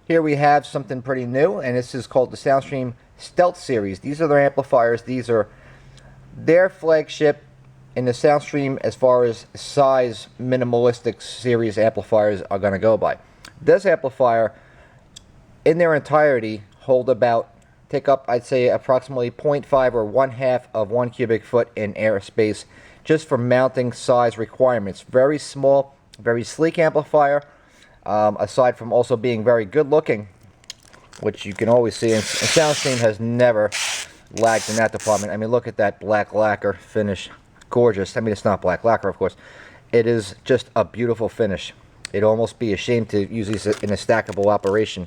Here we have something pretty new, and this is called the Soundstream Stealth Series. These are their amplifiers. These are their flagship in the Soundstream as far as size minimalistic series amplifiers are going to go by. This amplifier, in their entirety, take up, I'd say, approximately 0.5 or 1/2 of 1 cubic foot in airspace just for mounting size requirements. Very small, very sleek amplifier. Aside from also being very good looking, which you can always see, and Soundstream has never lagged in that department. I mean, look at that black lacquer finish. Gorgeous. I mean, it's not black lacquer, of course. It is just a beautiful finish. It'd almost be a shame to use these in a stackable operation.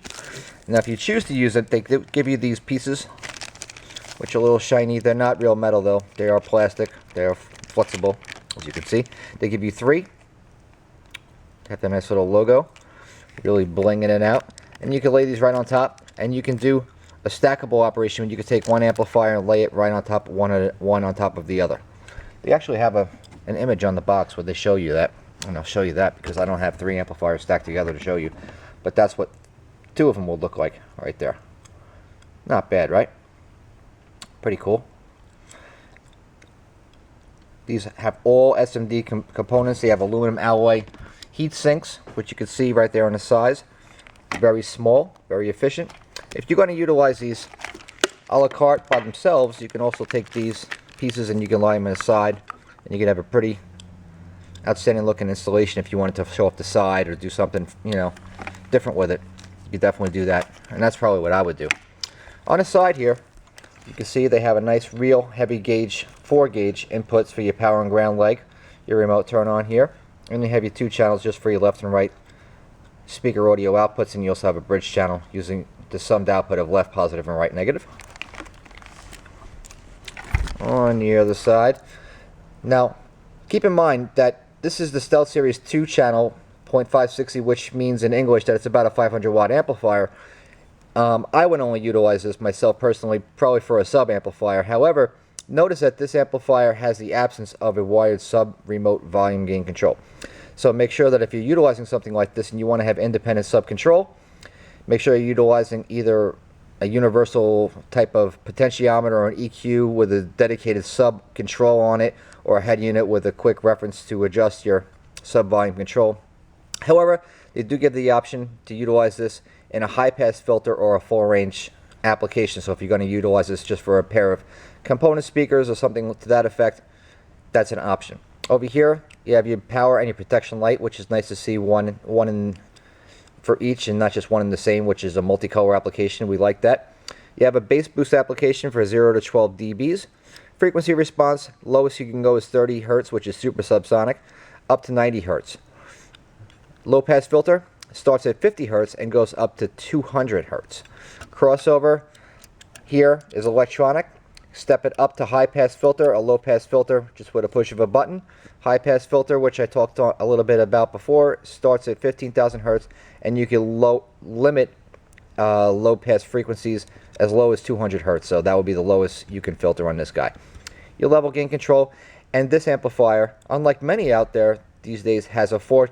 Now, if you choose to use it, they give you these pieces, which are a little shiny. They're not real metal, though. They are plastic. They are flexible, as you can see. They give you 3. Have the nice little logo. Really blinging it out. And you can lay these right on top, and you can do a stackable operation when you can take one amplifier and lay it right on top, one on top of the other. They actually have an image on the box where they show you that, and I'll show you that because I don't have 3 amplifiers stacked together to show you, but that's what 2 of them will look like right there. Not bad, right? Pretty cool. These have all SMD components. They have aluminum alloy heat sinks, which you can see right there on the sides. Very small, very efficient. If you're going to utilize these a la carte by themselves, you can also take these pieces and you can lie them on the side, and you can have a pretty outstanding looking installation if you wanted to show off the side or do something, you know, different with it. You could definitely do that, and that's probably what I would do. On the side here, you can see they have a nice real heavy gauge 4-gauge inputs for your power and ground leg, your remote turn on here. And you have your 2 channels just for your left and right speaker audio outputs, and you also have a bridge channel using the summed output of left positive and right negative. On the other side. Now, keep in mind that this is the Stealth Series 2 channel 0.560, which means in English that it's about a 500 watt amplifier. I would only utilize this myself personally, probably for a sub amplifier. However, notice that this amplifier has the absence of a wired sub remote volume gain control. So make sure that if you're utilizing something like this and you want to have independent sub control, make sure you're utilizing either a universal type of potentiometer or an EQ with a dedicated sub control on it, or a head unit with a quick reference to adjust your sub volume control. However, they do give the option to utilize this in a high pass filter or a full range application. So if you're going to utilize this just for a pair of component speakers or something to that effect, that's an option. Over here you have your power and your protection light, which is nice to see one in for each and not just one in the same, which is a multicolor application. We like that. You have a bass boost application for 0 to 12 dBs. Frequency response, lowest you can go is 30 Hertz, which is super subsonic, up to 90 Hertz. Low pass filter starts at 50 Hertz and goes up to 200 Hertz. Crossover here is electronic. Step it up to high pass filter, a low pass filter just with a push of a button. High pass filter, which I talked a little bit about before, starts at 15,000 Hertz, and you can limit low pass frequencies as low as 200 Hertz. So that would be the lowest you can filter on this guy. Your level gain control, and this amplifier, unlike many out there these days, has a 4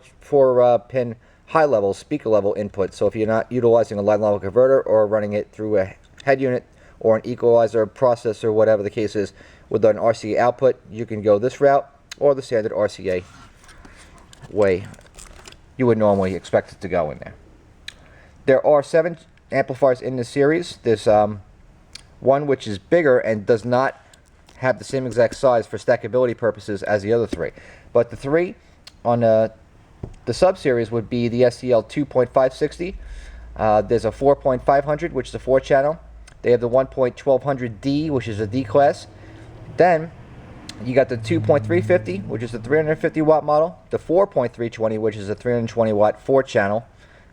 pin high level speaker level input. So if you're not utilizing a line level converter or running it through a head unit or an equalizer, processor, whatever the case is, with an RCA output, you can go this route or the standard RCA way you would normally expect it to go in there. There are 7 amplifiers in this series. There's one which is bigger and does not have the same exact size for stackability purposes as the other 3. But the 3 on the sub-series would be the SCL 2.560. There's a 4.500, which is a 4-channel. They have the 1.1200D, which is a D class. Then you got the 2.350, which is the 350 watt model. The 4.320, which is a 320 watt 4-channel,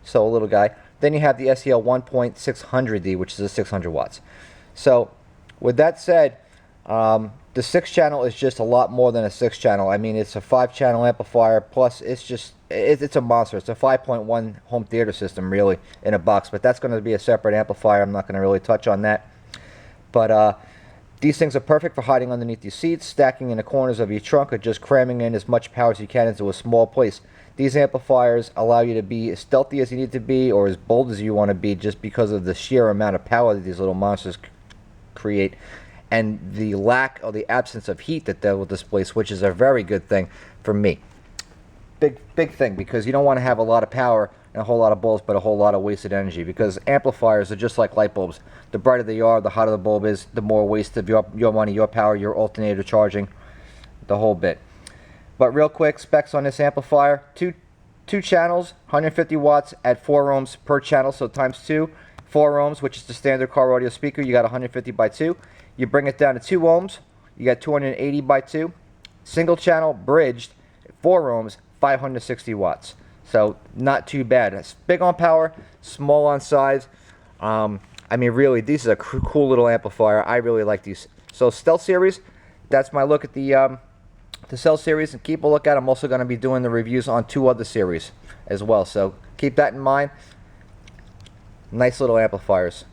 so a little guy. Then you have the SCL 1.600D, which is a 600 watts. So with that said, the 6-channel is just a lot more than a 6-channel. I mean, it's a 5-channel amplifier, plus it's a monster. It's a 5.1 home theater system, really, in a box. But that's going to be a separate amplifier. I'm not going to really touch on that. But these things are perfect for hiding underneath your seats, stacking in the corners of your trunk, or just cramming in as much power as you can into a small place. These amplifiers allow you to be as stealthy as you need to be or as bold as you want to be, just because of the sheer amount of power that these little monsters create, and the lack or the absence of heat that they will displace, which is a very good thing for me. Big thing, because you don't want to have a lot of power and a whole lot of bulbs, but a whole lot of wasted energy, because amplifiers are just like light bulbs. The brighter they are, the hotter the bulb is, the more waste of your money, your power, your alternator charging, the whole bit. But real quick, specs on this amplifier: two channels, 150 watts at 4 ohms per channel, so times 2, 4 ohms, which is the standard car audio speaker. You got 150 by 2. You bring it down to 2 ohms, you got 280 by 2. Single channel, bridged, 4 ohms, 560 watts. So not too bad. It's big on power, small on size. I mean, really, this is a cool little amplifier. I really like these. So Stealth Series, that's my look at the Cell Series, and keep a look at. I'm also going to be doing the reviews on 2 other series as well. So keep that in mind. Nice little amplifiers.